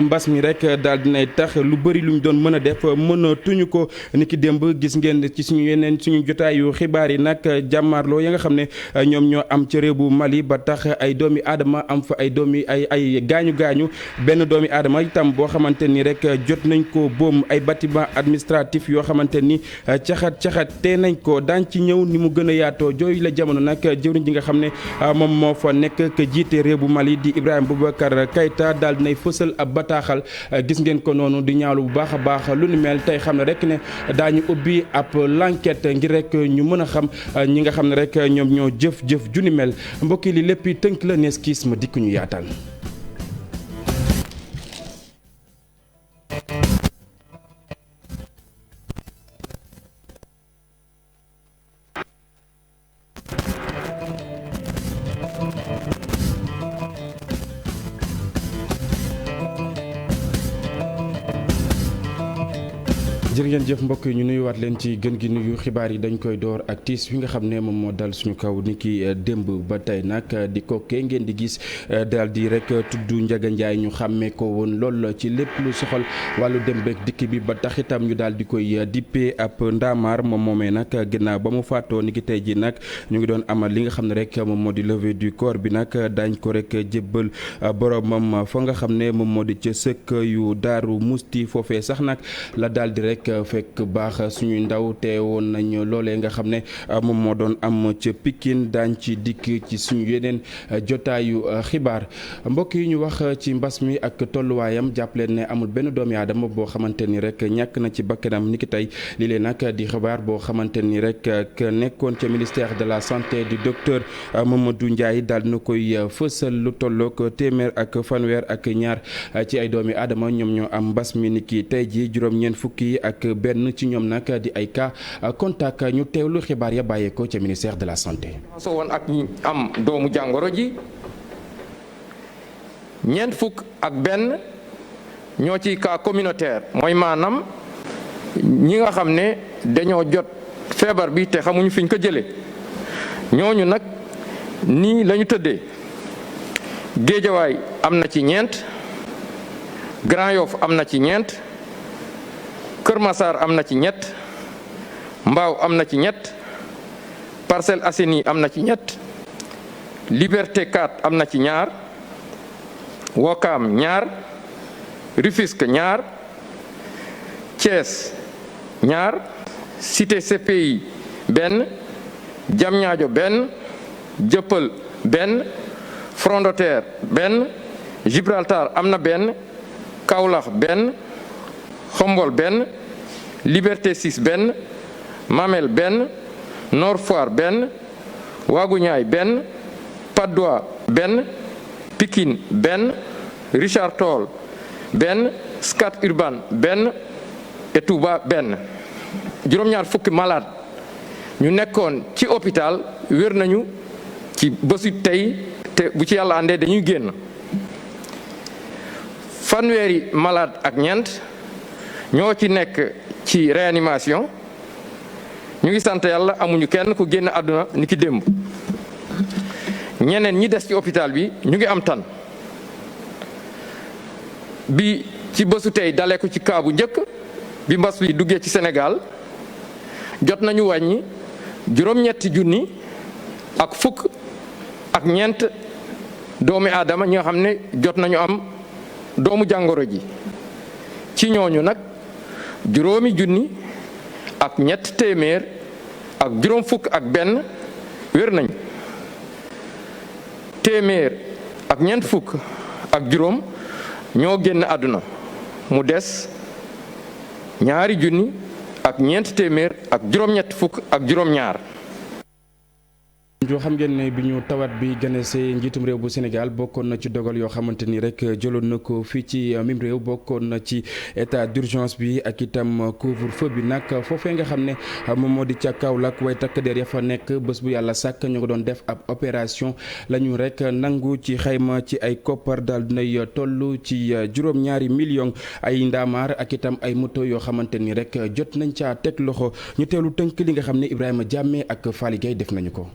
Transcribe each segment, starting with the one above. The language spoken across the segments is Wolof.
mbas mi rek daal dinay tax lu bëri luñ doon mën a def mënatuñu ko ni ki démb gis ngeen ci suñu jotaayu xibaar yi nag jàmmaarloo ya nga xam ne ñoom ñoo am ca réew bu Mali ba tax ay doomi aadama am fa ay gaañu benn doomi aadama itam boo xamante ni rek jot nañ ko boom ay bâtiment administratif yoo xamante ni caxat te nañ ko daan ci ñëw ni mu gën a yaatoo jooyu la jamono nag jëwriñ ji nga xam ne moom moo fa nekk ka jiite réew bu Mali di Ibrahima Boubacar Keïta daal dinay fësal ab bataaxal gis ngeen ko noonu di ñaawlu bu baax a baax lu ni mel tey xam ne rek ne daañu ubbi ab l'enquête ngir rek ñu mën a xam ñi nga xam ne rek ñoom ñoo jëf ju ni mel mbokk yi li lépp tënk la nees kiis ma dikk ñu yaatal. jërë ngeen jëf mbokk yi ñu nuyuwaat leen ci gën gi nuyu xibaar yi dañ koy door ak tiis wi nga xam ne moom moo dal suñu kaw ni ki démb ba tey nag di kookee ngeen di gis daal di rek tudd Ndiaga Ndiaye ñu xàmmee ko woon lool ci lépp lu soxal wàllu dem beeg dikk bi ba tax itam ñu daal di koy dippee ab ndaamaar moom moomee nag ginnaaw ba mu faatoo ni ki tey ji nag ñu ngi doon amal li nga xam ne rek moom moo di levée du corps bi nag daañ ko rek jébbal boromam fa nga xam ne moom moo di ca sëkk yu Daaru Musti foofee sax nag la daal di rek fekk baax suñuy ndaw teewoon nañ loolee nga xam ne moom moo doon am ca Pikine daañ ci dikk ci suñu yeneen jotaayu xibaar mbokk yi ñu wax ci mbas mi ak tolluwaayam jàpp leen ne amul benn doomi aadama boo xamante ni rek ñàkk na ci bakkanam niki tey li leen nag di xibaar boo xamante ni rek nekkoon ca ministère de la santé du docteur Mamadou Ndiaye daal na koy fësal lu tollook téeméer ak fanweer ak ñaar ci ay doomi aadama ñoom ñoo am mbas mi niki tey ji juróom-ñeent fukki ak benn ci ñoom nag di ay cas contact ñu teewlu xibaar ya bàyyeekoo ca ministère de la santé. so woon ak ñi am doomu jàngoro ji ñeent fukk ak benn ñoo ci cas communautaire mooy maanaam ñi nga xam ne dañoo jot feebar bi te xamuñu fiñ ko jëlee ñooñu nag nii lañu tëddee Géejawaay am na ci ñeent Grand Yoff am na ci ñeent Kër Massar am na ci ñett Mbao am na ci ñett Parcelles Assainies am na ci ñett Liberté 4 am na ci ñaar Ouakam ñaar Rufisque ñaar Thiès ñaar Cité CPI benn Diamniadio benn Dieuppeul benn Front de Terre benn Gibraltar am na benn Kaolack benn Xombol benn Liberté 6 benn Mamel benn Nord Foire benn Waaguñaay benn Patte d'Oie benn Pikine benn Richard Toll benn Scat Urbam benn et Touba benn juróom-ñaar fukki malade ñu nekkoon ci hôpital wér nañu ci bésu tey te bu ci yàlla àndee dañuy génn fanweeri malade ak ñeent ñoo ci nekk ci réanimation ñu ngi sant yàlla amuñu kenn ku génn àdduna ni ki démb ñeneen ñi des ci hôpital bi ñu ngi am tan bi ci bésu tey dalee ko ci kaabu njëkk bi mbas bi duggee ci Sénégal jot nañu wàññi juróom-ñetti junni ak fukk ak ñeent doomi aadama ñi nga xam ne jot nañu am doomu jàngoro ji ci ñooñu nag juróomi junni ak ñett téeméer ak juróom fukk ak benn wér nañ téeméer ak ñeent fukk ak juróom ñoo génn àdduna mu des ñaari junni ak ñeent téeméer ak juróom-ñett fukk ak juróom-ñaar. yoo xam ngeen ne bi ñu tawat bi ganesee njiitum réew bu Sénégal bokkoon na ci dogal yoo xamante ni rek jëloon na ko fii ci mim réew bokkoon na ci état d'urgence bi ak itam couvre-feu bi nag foofee nga xam ne moom moo di ca Kaolack way takk der ya fa nekk bés bu yàlla sàkk ñu ko doon def ab opération la ñu rek nangu ci xayma ci ay koppar daal dinay toll ci juróom-ñaari millions ay ndaamaar ak itam ay moto yoo xamante ni rek jot nañ caa teg loxo ñu teelu tënk li nga xam ne Ibrahima Diamé ak Fally Gueye def nañu ko.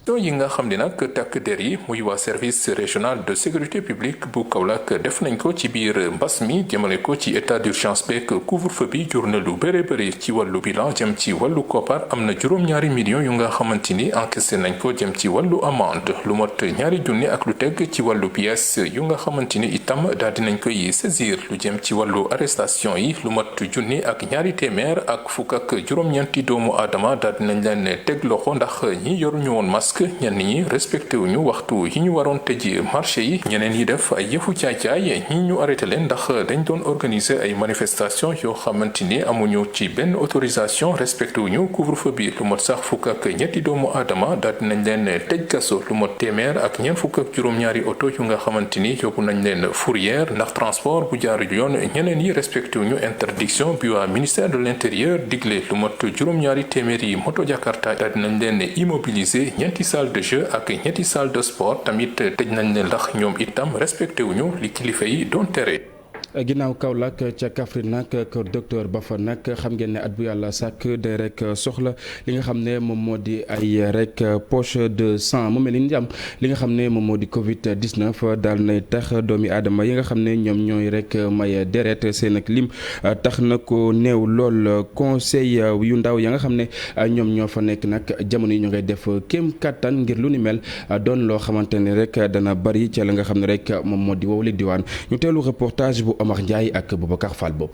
yi nga xam ne nag takk der yi muy waa service régional de sécurité publique bu Kaolack def nañ ko ci biir mbas mi jëmale ko ci état d'urgence beeg couvre-feu bi jur na lu bëree bëri ci wàllu bilan jëm ci wàllu koppar am na juróom-ñaari millions yu nga xamante ni encaissé nañ ko jëm ci wàllu amende lu mot 2 junni ak lu teg ci wàllu pièce yu nga xamante ni itam daal dinañ koy saisir lu jëm ci wàllu arrestation yi lu mot 1 ak 2 téeméer ak fukk ak juróom-ñeenti doomu aadama daal dinañ leen teg loxo ndax ñi yoruñu woon masque ñenn ñi respecté wuñu waxtu yi ñu waroon tëj marché yi ñeneen yi def ay yëfu caay-caay ñi ñu arrêté leen ndax dañ doon organiser ay manifestation yoo xamante ni amuñu ci benn autorisation respecté wuñu couvre-feu bi lu mot sax fukk ak ñetti doomu aadama daal dinañ leen tëj kaso lu mot téeméer ak ñeent fukk ak juróom-ñaari oto yu nga xamante ni yóbbu nañ leen fourrière ndax transport bu jaaru yoon ñeneen yi respecté wuñu interdiction bi waa ministère de l'intérieur digle lu mot juróom-ñaari téeméeri moto jakarta daal dinañ leen immobiliser ñeenti salle de jeu ak ñetti salle de sport tamit tëj nañ leen ndax ñoom itam respecté wuñu li kilifa yi doon tere. ginnaaw Kaolack ca Kaffrine nag kër docteur ba fa nag xam ngeen ne at bu yàlla sàkk day rek soxla li nga xam ne moom moo di ay rek poche de sang mu mel ni am li nga xam ne moom moo di Covid 19 daal nay tax doomi aadama yi nga xam ne ñoom ñooy rek may deret seen ak lim tax na ko néew lool conseil yu ndaw ya nga xam ne ñoom ñoo fa nekk nag jamono yi ñu ngay def kéem kattan ngir lu ni mel doon loo xamante ne rek dana bari ca la nga xam ne rek moom moo di wowle diwaan ñu teelu reportage bu Omar Ndiaye ak Boubacar Fall bopp.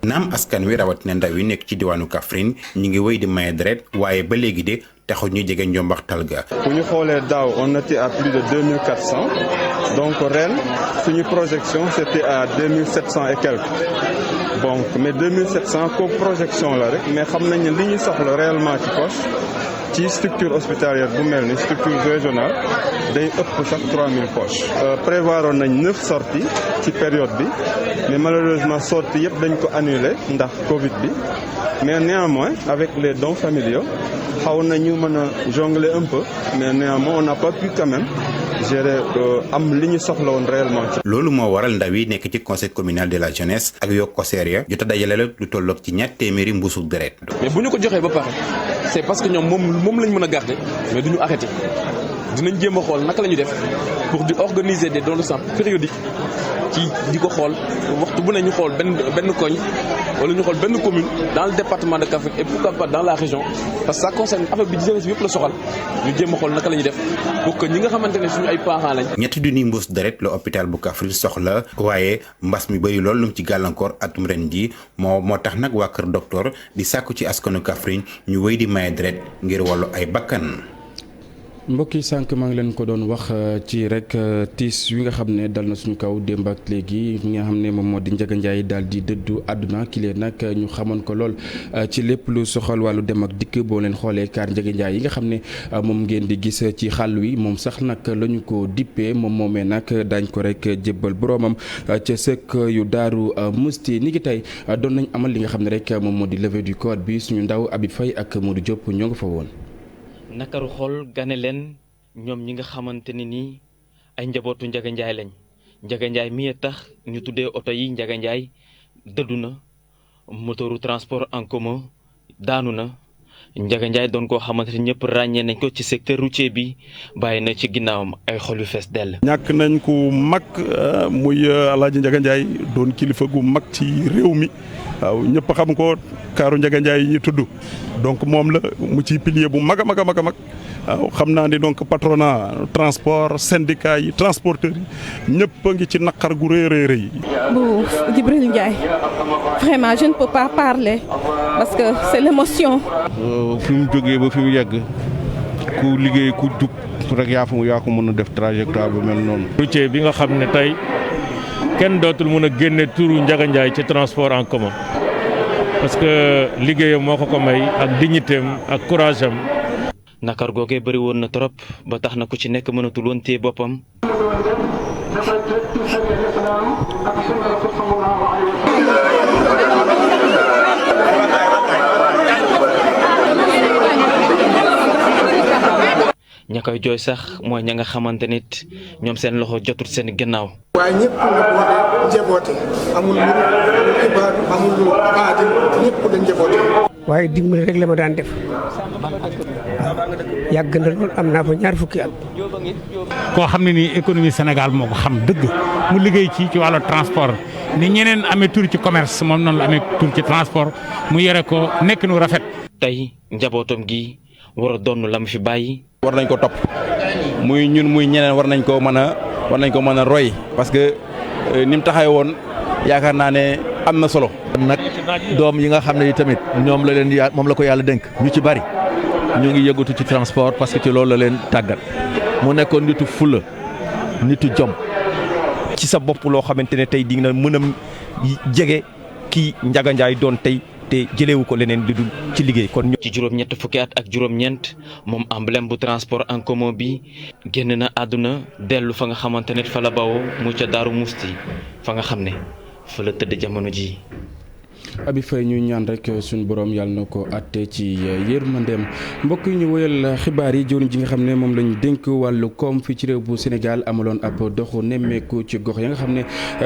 naam askan wi rawatina ndaw yi nekk ci diwaanu Kaffrine ñu ngi wéy di maye deret waaye ba léegi de taxul ñu jege njombaxtal ga. bu ñu xoolee daaw on était à plus de 2400 donc ren suñu projection c'était à 2700 et quelques donc mais 2700 kooku projection la rek mais xam nañ ne li ñu soxla réellement ci poche ci structure hospitalière bu mel ni structure régionale day ëpp sax 3000 poches. prévoiroon nañ 9 sorties ci période bi mais malheureusement sorties yëpp dañ ko annulé ndax Covid bi mais néanmoins avec les dons familiaux xaw nañu mën a jongler un peu mais néanmoins on n'a pas pu quand même gérer am li ñu soxla woon réellement. loolu moo waral ndaw yi nekk ci conseil communal de la jeunesse ak yokk COSER ya jot a dajale la lu tolloog ci 2 téeméeri mbuusu deret. mais bu ñu ko joxee ba pare c'est parce que ñoom moom lañ mën a garder mais duñu arrêter dinañ jéem a xool naka la ñuy def pour di organiser des dons de sang périodiques ci di ko xool waxtu bu ne ñu xool benn koñ wala ñu xool benn commune dans le département de Kaffrine et pourquoi pas dans la région parce que ça concerne affaire bi jeunesse bi yëpp la soxal ñu jéem a xool naka la ñuy def pour que ñi nga xamante ne suñu ay parents lañ. 2 junniy mbuus deret la hôpital bu Kaffrine soxla waaye mbas mi bëri lool lu mu ci gàllankoor atum ren ji moo tax nag waa kër docteur di sàkku ci askanu Kaffrine ñu wéy di maye deret ngir wàllu ay bakkan. mbokk yi sànq maa ngi leen ko doon wax ci rek tiis wi nga xam ne dal na suñu kaw démb ak léegi nga xam ne moom moo di Ndiaga Ndiaye daal di dëddu àdduna ki leen nag ñu xamoon ko lool ci lépp lu soxal wàllu dem ak dikk boo leen xoolee kaar Ndiaga Ndiaye yi nga xam ne moom ngeen di gis ci xàll wi moom sax nag la ñu ko dippee moom moomee nag daañ ko rek jébbal boroomam ca sëkk yu Daaru Musti ni ki tey doon nañ amal li nga xam ne rek moom moo di levée du corps bi suñu ndaw Habib Faye ak Modou Diop ñoo nga fa woon. nakaru xool gane leen ñoom ñi nga xamante ne nii ay njabootu Ndiaga Ndiaye lañ Ndiaga Ndiaye mi tax ñu tuddee oto yi Ndiaga Ndiaye dëddu na moteuru transport en commun daanu na Ndiaga Ndiaye doon koo xamante ne ñëpp ràññee nañ ko ci secteur routier bi bàyyi na ci ginnaawam ay xol yu fees dell. ñàkk nañ ku mag muy Alaaji Ndiaga Ndiaye doon kilifa gu mag ci réew mi waaw ñëpp xam ko kaaru Ndiaga Ndiaye yi ñu tudd donc moom la mu ci pilier bu mag a mag a mag a mag waaw xam naa ni donc patronat transport syndicat yi transporteurs yi ñëpp a ngi ci naqar gu rëy rëy rëy. bu Djibril Ndiaye vraiment je ne peux pas parler parce que c'est l'émotion. fi mu jógee ba fi mu yegg ku liggéey ku jub rek yaa ko mën a def trajectoire bu mel noonu. routier bi nga xam ne tey kenn dootul mën a génne turu Ndiaga Ndiaye ci transport en commun parce que liggéeyam moo ko may ak dignitéem ak courage am. nakar googee bëri woon na trop ba tax na ku ci nekk mënatul woon téye boppam. ña koy jooy sax mooy ña nga xamante nit ñoom seen loxo jotul seen gannaaw. waaye ñëpp nag njaboote amul lu xibaar amul lu aadi ñëpp dañ njaboote. waaye dimbali rek la ma daan def yàgg na lool am naa fa ñaar fukki at. koo xam ne nii économie Sénégal moo ko xam dëgg mu liggéey ci wàllu transport ni ñeneen amee tur ci commerce moom noonu la amee tur ci transport mu yore ko nekk nu rafet. tey njabootam gi war a doon la mu fi bàyyi. war nañ ko topp muy ñun muy ñeneen war nañ ko mën a roy parce que ni mu taxawee woon yaakaar naa ne am na solo. nag doom yi nga xam ne tamit ñoom la leen moom la ko yàlla dénk ñu ci bari ñu ngi yëngatu ci transport parce que ci loolu la leen tàggat mu nekkoon nitu fulla nitu jom ci sa bopp loo xamante ne tey di nga mën a jege kii Ndiaga Ndiaye doon tey te jëlewu ko leneen di dul ci liggéey kon. ci juróom-ñett fukki at ak juróom-ñeent moom emblème bu transport en commun bi génn na àdduna dellu fa nga xamante ne fa la bawoo mu ca Daaru Musti fa nga xam ne fa la tëdd jamono ji. Abi Faye ñu ñaan rek suñu borom yàlla na ko àtte ci yërmandeem mbokk yi ñu wëyal xibaar yi jëwriñ ji nga xam ne moom la ñu dénk wàllu koom fii ci réew bu Sénégal amaloon ab doxu nemmeeku ci gox ya nga xam ne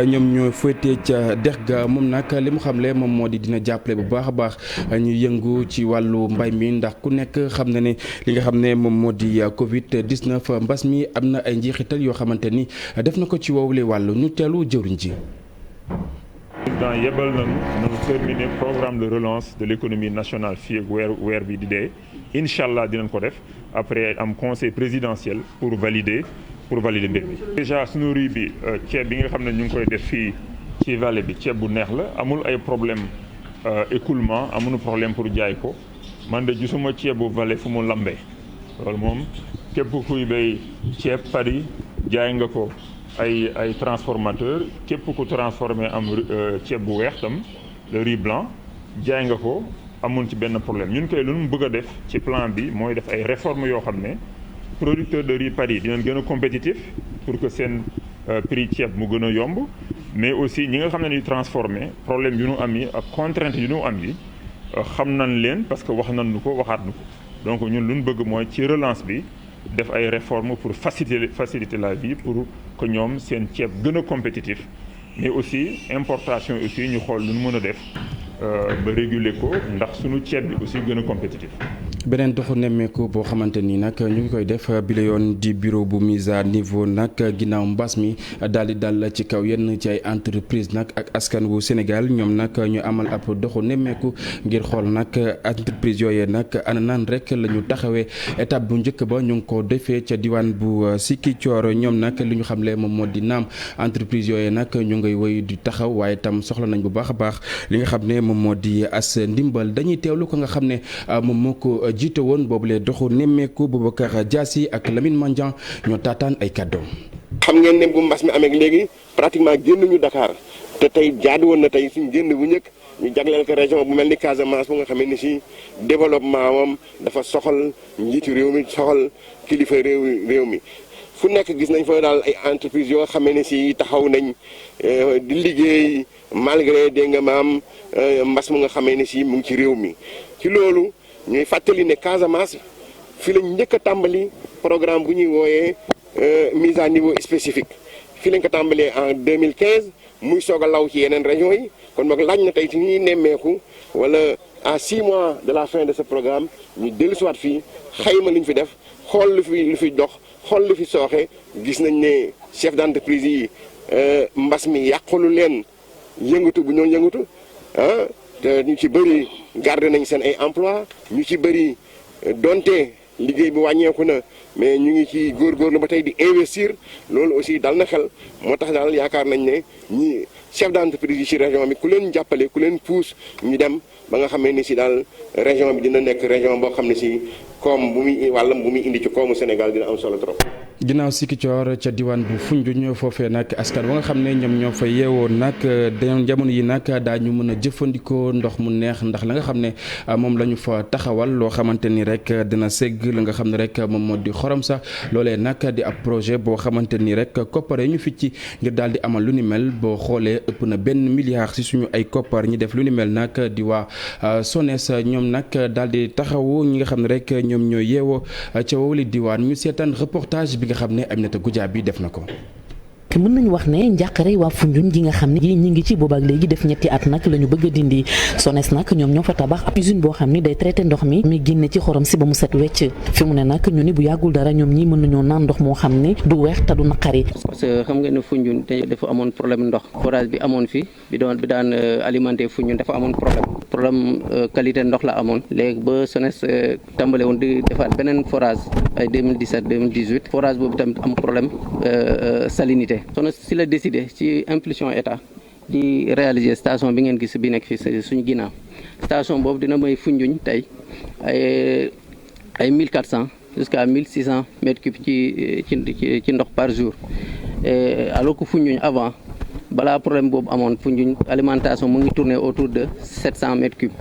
ñoom ñoo féetee ca dex ga moom nag li mu xamle moom moo di dina jàppale bu baax a baax ñu yëngu ci wàllu mbay mi ndax ku nekk xam na ne li nga xam ne moom moo di Covid 19 mbas mi am na ay njeexital yoo xamante ni def na ko ci woowule wàllu ñu teelu jëwriñ ji. président yebal nañu terminer programme de relance de l'économie nationale fii ak weer bi di dee incha allah dinañ ko def après am conseil présidentiel pour valider mbir mi. déjà sunu riz bi ceeb bi nga xam ne ñu ngi koy def fii ci vallée bi ceeb bu neex la amul ay problème écoulement amuñu problème pour jaay ko man de gisuma ceeb bu vallée fu mu lambee loolu moom képp kuy béy ceeb Paris jaay nga ko. ay transformateur képp ku transformé am ceeb bu weex tam le riz blanc jaay nga ko amul ci benn problème ñun koy lu ñu bëgg a def ci plan bi mooy def ay réformes yoo xam ne producteur de riz Paris dinañ gën a compétitif pour que seen prix ceeb mu gën a yomb mais aussi ñi nga xam ne ni transformé problème yu nu am yi ak contrainte yu nu am yi xam nañ leen parce que wax nañ nu ko waxaat nu ko donc ñun lu ñu bëgg mooy ci relance bi def ay réformes pour faciliter la vie pour que ñoom seen ceeb gën a compétitif mais aussi importation aussi ñu xool lu ñu mën a def ba réguler ko ndax suñu ceeb bi aussi gën a compétitif. beneen doxu nemmeeku boo xamante ni nag ñu ngi koy def bi la yoon di bureau bu mise à niveau nag ginnaaw mbas mi daal di dal ci kaw yenn ci ay entreprise nag ak askan wu Sénégal ñoom nag ñu amal ab doxu nemmeeku ngir xool nag entreprise yooyee nag ana naan rek la ñu taxawee étape bu njëkk ba ñu ngi ko defee ca diwaan bu Sikicoor ñoom nag li ñu xamle moom moo di naam entreprise yooyee nag ñu ngay woy di taxaw waaye tam soxla nañ bu baax a baax li nga xam ne moom moo di as ndimbal dañuy teewlu ko nga xam ne moom moo ko jiite woon boobule doxu nemmeeku Boubacar Diassi ak Lamine Mandian ñoo taataan ay kàddoom. xam ngeen ne bu mbas mi amee léegi pratiquement génnuñu Dakar te tey jaadu woon na tey suñu génn bu njëkk ñu jagleel ko région bu mel ni Casamance bu nga xamee ni si développement moom dafa soxal njiitu réew mi soxal kilifa réew mi. fu nekk gis nañ fa daal ay entreprises yoo xamee ne si taxaw nañ di liggéey malgré dégg nga maam mbas mu nga xamee ne si mu ngi ci réew mi ci loolu ñuy fàttali ne Casamance fi lañ njëkk a tàmbali programme bu ñuy wooyee mise à niveau spécifique fi lañ ko tàmbalee en 2015 muy soog a law ci yeneen régions yi kon boog laaj na tey ci ñuy nemmeeku wala à 6 mois de la fin de ce programme ñu dellusiwaat fii xayma lu ñu fi def xool lu fi dox xool lu fi sooxe gis nañ ne chef d'entreprise yi mbas mi yàqulu leen yëngatu bu ñoo yëngatu ah te ñu ci bëri garder nañ seen ay emploi ñu ci bëri donte liggéey bi wàññeeku na mais ñu ngi ci góorgóorlu ba tey di investir loolu aussi dal na xel moo tax daal yaakaar nañ ne ñi chef d'entreprise yi ci région bi ku leen jàppale ku leen pousse ñu dem ba nga xamee ni si daal région bi dina nekk région boo xam ne si koom bu muy indi ci koomu Sénégal dina am solo trop. ginnaaw Sikicoor ca diwaan bu Foundiougne foofee nag askan wa nga xam ne ñoom ñoo fa yeewoo nag jamono yi nag daañu mën a jëfandikoo ndox mu neex ndax la nga xam ne moom la ñu fa taxawal loo xamante ni rek dina segg la nga xam ne rek moom moo di xorom sax loolee nag di ab projet boo xamante ni rek koppare ñu fi ci ngir daal di amal lu ni mel boo xoolee ëpp na $1 milliard ci suñu ay koppar ñi def lu ni mel nag di waa SONES ñoom nag daal di taxawu ñi nga xam ne rek ñoom ñoo yeewoo ca wowli diwaan ñu seetaan reportage bi nga xam ne Aminata Goudiaby def na ko. mën nañu wax ne njàqare waa Foundiougne gi nga xam ne ñi ngi ci boobaak léegi def ñetti at nag la ñu bëgg a dindi SONES nag ñoom ñoo fa tabax ab usine boo xam ni day traité ndox mi génne ci xorom si ba mu set wecc fi mu ne nag ñu ni bu yàggul dara ñoom ñi mën nañoo naan ndox moo xam ne du weex te du naqari. parce que xam nga ne Foundiougne dafa amoon problème ndox forage bi amoon fi bi daan alimenté Foundiougne dafa amoon problème qualité ndox la amoon léegi ba SONES tàmbale woon di defaat beneen forage ay 2017 2018 forage boobu tamit am problème salinité SONES si la décidé ci impulsion état di réaliser station bi ngeen gis bi nekk fii suñu ginnaaw station boobu dina may Foundiougne tey ay 1400 jusqu'à 1600 mètres cubes ci ndox par jour alors que Foundiougne avant balaa problème boobu amoon Foundiougne alimentation mu ngi tourner autour de 700 mètres cubes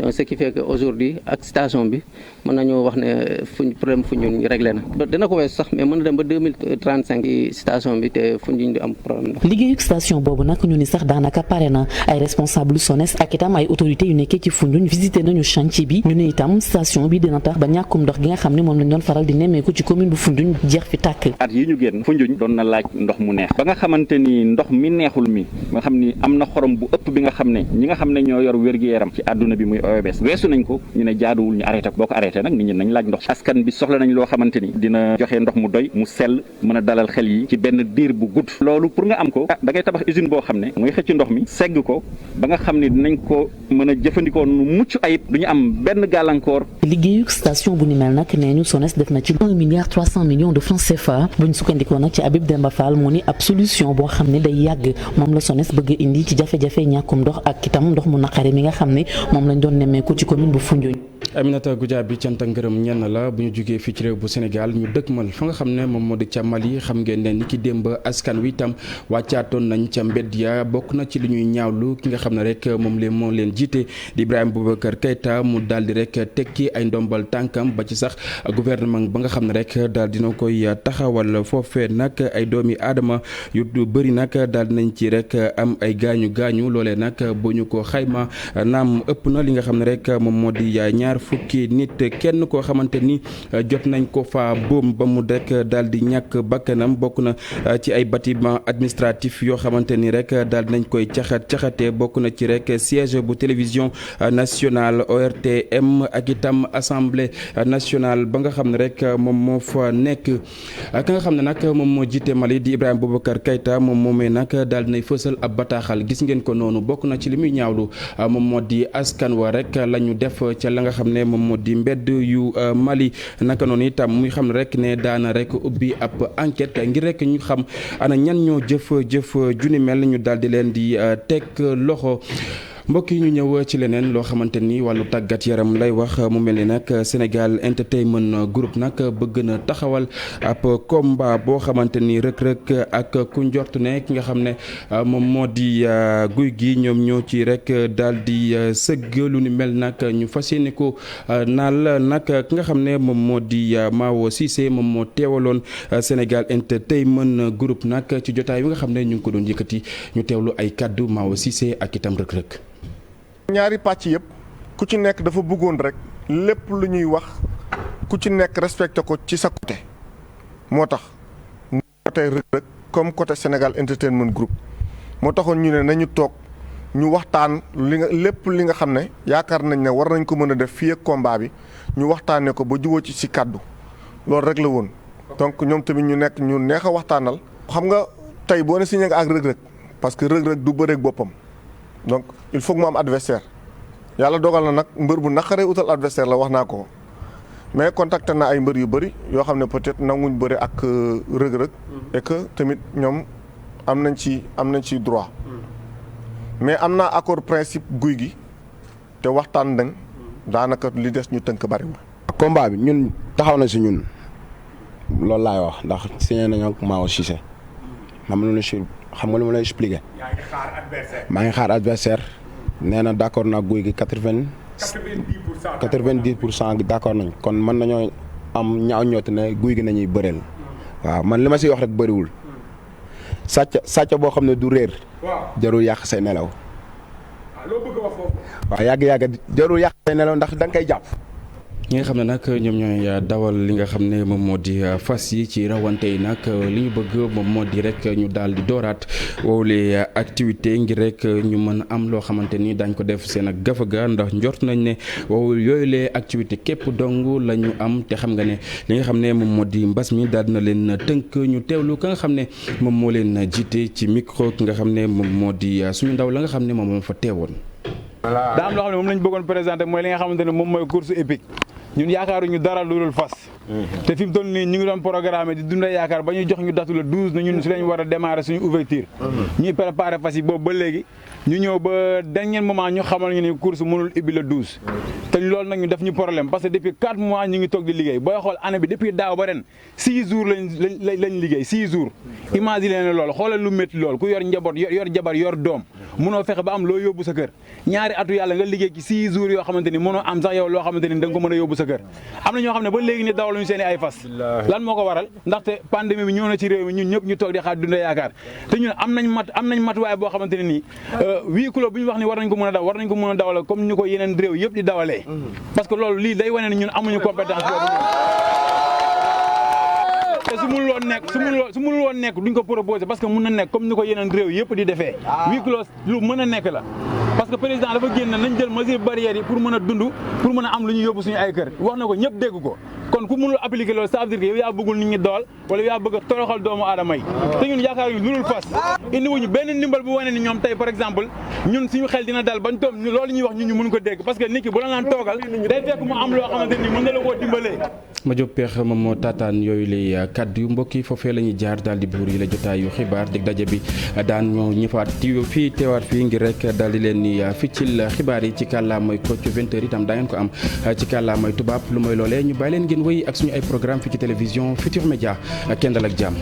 donc ce qui fait que aujourd'hui ak station bi mën nañoo wax ne problème Foundiougne réglé na dina ko weesu sax mais mën na dem ba 2035 ci station bi te Foundiougne di am problème ndox. liggéeyu station boobu nag ñu ni sax daanaka pare na ay responsable SONES ak itam ay autorités yu nekkee ci Foundiougne visité nañu chantier bi ñu ne itam station bi dina tax ba ñàkkum ndox gi nga xam ne moom lañ doon faral di nemmeeku ci commune bu Foundiougne jeex fi tàkk. at yi ñu génn Foundiougne doon na laaj ndox mu neex ba nga xamante ni ndox mi neexul mi nga xam ni am na xorom bu ëpp bi nga xam ne ñi nga xam ne ñoo yor wér-gu-yaram ci àdduna bi muy OMS weesu nañ ko ñu ne jaaduwul ñu arrêté ko boo ko arrêté nag nit ñi nañ laaj ndox askan bi soxla nañ loo xamante ni dina joxe ndox mu doy mu sell mën a dalal xel yi ci benn diir bu gudd loolu pour nga am ko da ngay tabax usine boo xam ne muy xëcc ndox mi segg ko ba nga xam ne dinañ ko mën a jëfandikoo nu mucc ayib du ñu am benn gàllankoor. liggéeyu station bu ni mel nag nee ñu SONES def na ci 1 milliard 300 millions de francs CFA buñ sukkandikoo nag ci Habib Demba Fall mu ni ab solution boo xam ne day yàgg moom la SONES bëgg a indi ci jafe-jafe ñàkkum ndox ak itam ndox mu naqare mi nga xam ne moom lañ doon nemmeeku ci commune bu Foundiougne. Aminata Goudiaby cant ak ngërëm ñenn la bu ñu jógee fii ci réew bu Sénégal ñu dëkkmal fa nga xam ne moom moo di ca Mali xam ngeen ne ni ki démb askan wi itam wàccaatoon nañ ca mbedd ya bokk na ci li ñuy ñaawlu ki nga xam ne rek moo leen jiite di Ibrahima Boubacar Keïta mu daal di rek tekki ay ndombal tànkam ba ci sax gouvernement ba nga xam ne rek daal dina koy taxawal foofee nag ay doomi aadama yu bëri nag daal dinañ ci rek am ay gaañu loolee nag bu ñu ko xayma naam ëpp na li nga xam ne rek moom moo di ñaar fukki nit kenn koo xamante ni jot nañ ko fa boom ba mu rek daal di ñàkk bakkanam bokk na ci ay bâtiment administratif yoo xamante ni rek daal nañ koy caxatee bokk na ci rek siège bu télévision nationale ORTM ak itam assemblée nationale ba nga xam ne rek moom moo fa nekk ka nga xam ne nag moom moo jiite Mali di Ibrahima Boubacar Keïta moom moomee nag daal dinay fësal ab bataaxal gis ngeen ko noonu bokk na ci li muy ñaawlu moom moo di askan wa rek la ñu def ca la nga xam ne moom moo di mbedd yu Mali naka noonu itam muy xam rek ne daana rek ubbi ab enquête ngir rek ñu xam ana ñan ñoo jëf juni mel ñu daal di leen di teg loxo. mbokk yi ñu ñëw ci leneen loo xamante ni wàllu tàggat yaram lay wax mu mel ni nag Sénégal Entertainment Group nag bëgg na taxawal ab combat boo xamante ni Reug-Reug ak ku njort ne ki nga xam ne moom moo di guy gi ñoom ñoo ci rek daal di sëgg lu ni mel nag ñu fas yéene ko naal nag ki nga xam ne moom moo di Mawo Cissé moom moo teewaloon Sénégal Entertainment Group nag ci jotaay bi nga xam ne ñu ngi ko doon yëkkati ñu teewlu ay kaddu Mawo Cissé ak itam Reug-Reug. ñaari pàcc yëpp ku ci nekk dafa bëggoon rek lépp lu ñuy wax ku ci nekk respecté ko ci sa côté moo tax côté Reug-Reug comme côté Sénégal Entertainment Group moo taxoon ñu ne nañu toog ñu waxtaan lépp li nga xam ne yaakaar nañ ne war nañ ko mën a def fii ak combat bi ñu waxtaanee ko ba jubóo ci si kàddu loolu rek la woon donc ñoom tamit ñu nekk ñu neex a waxtaanal. xam nga tey boo ne signé nga ak Reug-Reug parce que Reug-Reug du bëreeg boppam. donc il faut que mu am adversaire yàlla dogal na nag mbër bu naqaree utal adversaire la wax naa ko mais contacté na ay mbër yu bëri yoo xam ne peut-être nanguñ bëri ak Reug-Reug et que tamit ñoom am nañ ci droit mais am naa accord principe guy gi te waxtaan nañ daanaka li des ñu tënk bëriwul. combat bi ñun taxaw na si ñun loolu laay wax ndax signé nañu ak Mawo Cissé xam nga lu ma lay expliqué. maa ngi xaar adversaire nee na d' accord naa guy gi 90% d' accord nañ kon mën nañoo am ñaaw ñooti ne guy gi nañuy bëreel. waaw man li ma siy wax rek bëriwul sàcc boo xam ne du réer. jarul yàq say nelaw. loo bëgg wax foofu. waaw yàgg jarul yàq say nelaw ndax da nga koy jàpp ñi nga xam ne nag ñoom ñooy dawal li nga xam ne moom moo di fas yi ci rawante yi nag li ñu bëgg moom moo di rek ñu daal di dooraat woowule activité ngir rek ñu mën a am loo xamante ni daañ ko def seen ak gafaga ndax njort nañ ne wow yooyu lee activité képp dong la ñu am te xam nga ne li nga xam ne moom moo di mbas mi daal dina leen tënk ñu teewlu ka nga xam ne moom moo leen jiite ci micro ki nga xam ne moom moo di suñu ndaw la nga xam ne moom moo fa teewoon. daa am loo xam ne moom lañ bëggoon présenté mooy li nga xamante ne moom mooy course épique ñun yaakaaruñu dara lu dul fas te fi mu toll nii ñu ngi doon programme di dundee yaakaar ba ñu jox ñu datu le 12 na ñun si lañ war a démarrer suñu ouverture ñuy préparer fas yi boobu ba léegi ñu ñëw ba dernier moment ñu xamal ñu ni course mënul ibbi le 12 te loolu nag ñu def ñu problème parce que depuis 4 mois ñu ngi toog di liggéey booy xool année bi depuis daaw ba ren 6 jours lañ liggéey 6 jours imagine leen loolu xoolal lu métti loolu ku yor njaboot yor jabar yor doom mënoo fexe ba am loo yóbbu sa kër ñaari atu yàlla nga liggéey ci 6 jours yoo xamante ni mënoo am sax yow loo xamante ni da nga ko mën a yóbbu sa kër am na ñoo xam ne ba léegi ni dawaluñu seen i ay fas lan moo ko waral ndaxte pandémie bi ñëw na ci réew mi ñun ñëpp ñu toog di xaar dundee yaakaar te ñun am nañ matuwaay boo xamante ne nii 8 kilos bu ñu wax ni war nañ ko mën a daw war nañ ko mën a dawale comme ñu ko yeneen réew yëpp di dawalee parce que loolu lii day wane ne ñun amuñu compétence boobu te su mënul woon nekk duñ ko proposé parce que mun na nekk comme ni ko yeneen réew yëpp di defee 8 kilos lu mën a nekk la parce que président dafa génn nañ jël mesure barrières yi pour mën a dund pour mën a am lu ñu yóbbu suñu ay kër wax na ko ñëpp dégg ko kon ku mënul appliquer loolu ça veut dire que yow yaa bëggul nit ñi dool wala yaa bëgg a toroxal doomu aadama yi te ñun yaakaar ñu lu dul fas indi wuñu benn ndimbal bu wane ni ñoom tey par exemple ñun suñu xel dina dal bañ toog loolu ñuy wax ñun ñu mën ko dégg parce que nit ki bu la naan toogal day fekk mu am loo xamante ni mën na la koo dimbalee ma jóg peex moom moo taataan yooyu lay kaddu yu mbokk yi foofee la ñuy jaar daal di buur yi la jotaayu xibaar dig daje bi daan ñoo ñëwaat fii teewaat fii ngir rek daal di leen ni ficcil xibaar yi ci kàllaamay Kocc 20h itam daa ngeen ko am ci kàllaamay tubaab lu mooy loolee ñu bàyyi leen ngeen wéy ak suñu ay programme fii ci télévision Futurs Médias kenn dal ak jàmm